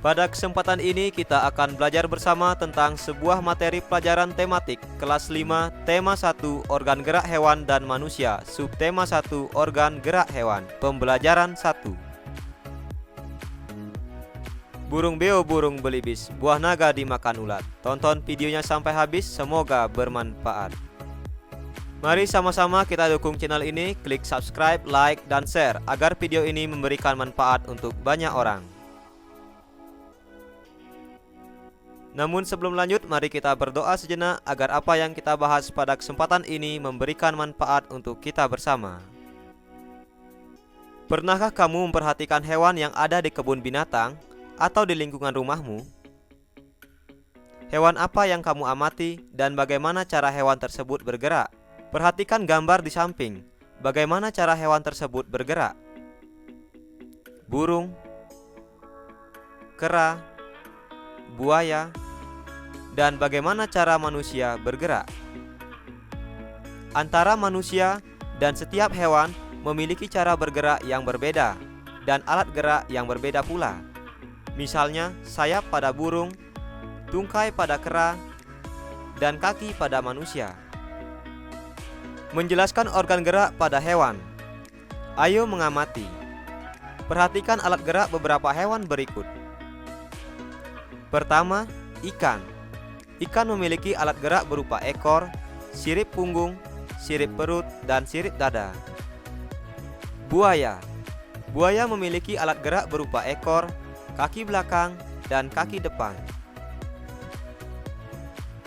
Pada kesempatan ini kita akan belajar bersama tentang sebuah materi pelajaran tematik kelas 5 tema 1 organ gerak hewan dan manusia, subtema 1 organ gerak hewan. Pembelajaran 1. Burung beo burung belibis, buah naga dimakan ulat. Tonton videonya sampai habis, semoga bermanfaat. Mari sama-sama kita dukung channel ini, klik subscribe, like, dan share agar video ini memberikan manfaat untuk banyak orang. Namun sebelum lanjut, mari kita berdoa sejenak agar apa yang kita bahas pada kesempatan ini memberikan manfaat untuk kita bersama. Pernahkah kamu memperhatikan hewan yang ada di kebun binatang atau di lingkungan rumahmu? Hewan apa yang kamu amati dan bagaimana cara hewan tersebut bergerak? Perhatikan gambar di samping. Bagaimana cara hewan tersebut bergerak? Burung, kera, buaya, dan bagaimana cara manusia bergerak. Antara manusia dan setiap hewan memiliki cara bergerak yang berbeda dan alat gerak yang berbeda pula. Misalnya, sayap pada burung, tungkai pada kera, dan kaki pada manusia. Menjelaskan organ gerak pada hewan. Ayo mengamati. Perhatikan alat gerak beberapa hewan berikut. Pertama, ikan. Ikan memiliki alat gerak berupa ekor, sirip punggung, sirip perut, dan sirip dada. Buaya. Buaya memiliki alat gerak berupa ekor, kaki belakang, dan kaki depan.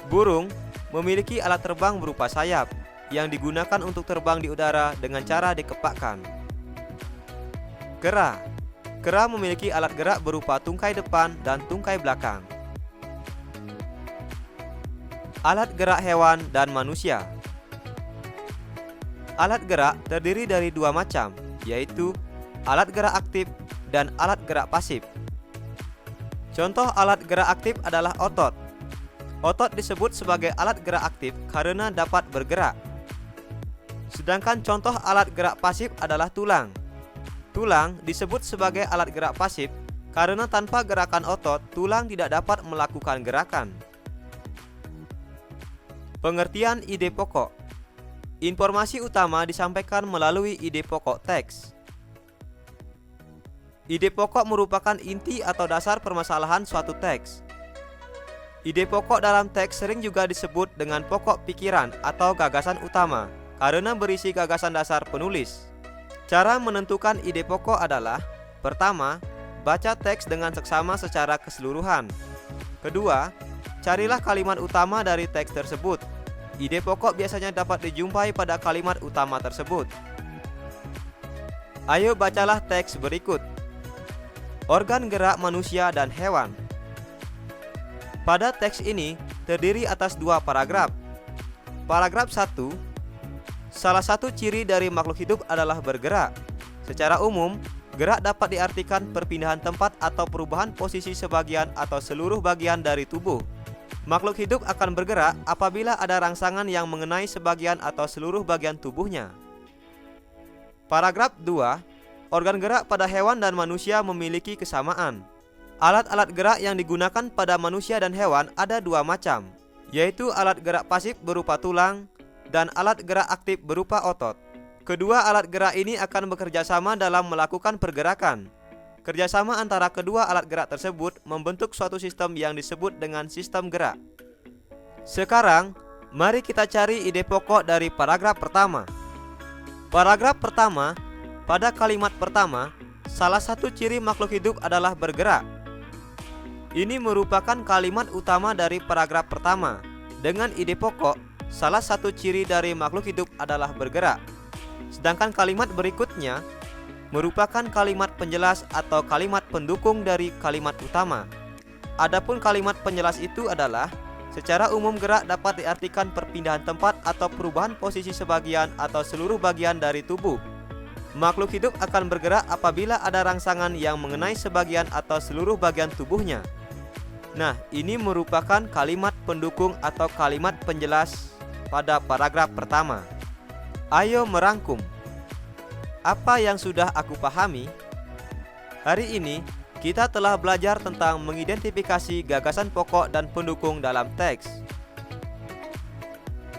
Burung memiliki alat terbang berupa sayap yang digunakan untuk terbang di udara dengan cara dikepakkan. Kera. Kera memiliki alat gerak berupa tungkai depan dan tungkai belakang. Alat gerak hewan dan manusia. Alat gerak terdiri dari dua macam, yaitu alat gerak aktif dan alat gerak pasif. Contoh alat gerak aktif adalah otot. Otot disebut sebagai alat gerak aktif karena dapat bergerak. Sedangkan contoh alat gerak pasif adalah tulang. Tulang disebut sebagai alat gerak pasif karena tanpa gerakan otot, tulang tidak dapat melakukan gerakan. Pengertian ide pokok. Informasi utama disampaikan melalui ide pokok teks. Ide pokok merupakan inti atau dasar permasalahan suatu teks. Ide pokok dalam teks sering juga disebut dengan pokok pikiran atau gagasan utama karena berisi gagasan dasar penulis. Cara menentukan ide pokok adalah: pertama, baca teks dengan seksama secara keseluruhan. Kedua, carilah kalimat utama dari teks tersebut. Ide pokok biasanya dapat dijumpai pada kalimat utama tersebut. Ayo bacalah teks berikut. Organ gerak manusia dan hewan. Pada teks ini terdiri atas dua paragraf. Paragraf 1, salah satu ciri dari makhluk hidup adalah bergerak. Secara umum, gerak dapat diartikan perpindahan tempat atau perubahan posisi sebagian atau seluruh bagian dari tubuh. Makhluk hidup akan bergerak apabila ada rangsangan yang mengenai sebagian atau seluruh bagian tubuhnya. Paragraf 2, organ gerak pada hewan dan manusia memiliki kesamaan. Alat-alat gerak yang digunakan pada manusia dan hewan ada dua macam, yaitu alat gerak pasif berupa tulang dan alat gerak aktif berupa otot. Kedua alat gerak ini akan bekerja sama dalam melakukan pergerakan. Kerjasama antara kedua alat gerak tersebut membentuk suatu sistem yang disebut dengan sistem gerak. Sekarang, mari kita cari ide pokok dari paragraf pertama. Paragraf pertama, pada kalimat pertama, salah satu ciri makhluk hidup adalah bergerak. Ini merupakan kalimat utama dari paragraf pertama. Dengan ide pokok, salah satu ciri dari makhluk hidup adalah bergerak. Sedangkan kalimat berikutnya merupakan kalimat penjelas atau kalimat pendukung dari kalimat utama. Adapun kalimat penjelas itu adalah: secara umum gerak dapat diartikan perpindahan tempat atau perubahan posisi sebagian atau seluruh bagian dari tubuh. Makhluk hidup akan bergerak apabila ada rangsangan yang mengenai sebagian atau seluruh bagian tubuhnya. Nah, ini merupakan kalimat pendukung atau kalimat penjelas pada paragraf pertama. Ayo merangkum. Apa yang sudah aku pahami? Hari ini Kita telah belajar tentang mengidentifikasi gagasan pokok dan pendukung dalam teks.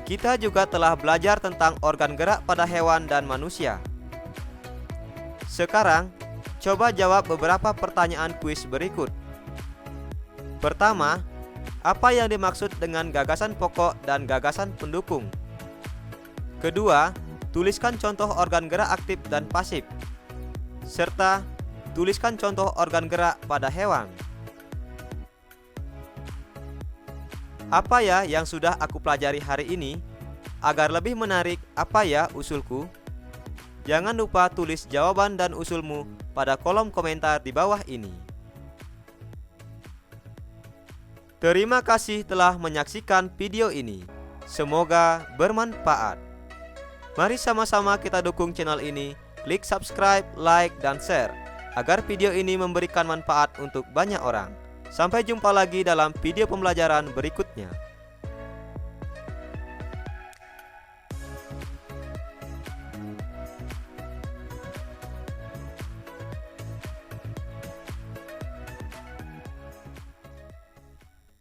Kita juga telah belajar tentang organ gerak pada hewan dan manusia. Sekarang, coba jawab beberapa pertanyaan kuis berikut. Pertama, apa yang dimaksud dengan gagasan pokok dan gagasan pendukung? Kedua, tuliskan contoh organ gerak aktif dan pasif, serta tuliskan contoh organ gerak pada hewan. Apa ya yang sudah aku pelajari hari ini? Agar lebih menarik, apa ya usulku? Jangan lupa tulis jawaban dan usulmu pada kolom komentar di bawah ini. Terima kasih telah menyaksikan video ini. Semoga bermanfaat. Mari sama-sama kita dukung channel ini. Klik subscribe, like, dan share agar video ini memberikan manfaat untuk banyak orang. Sampai jumpa lagi dalam video pembelajaran berikutnya.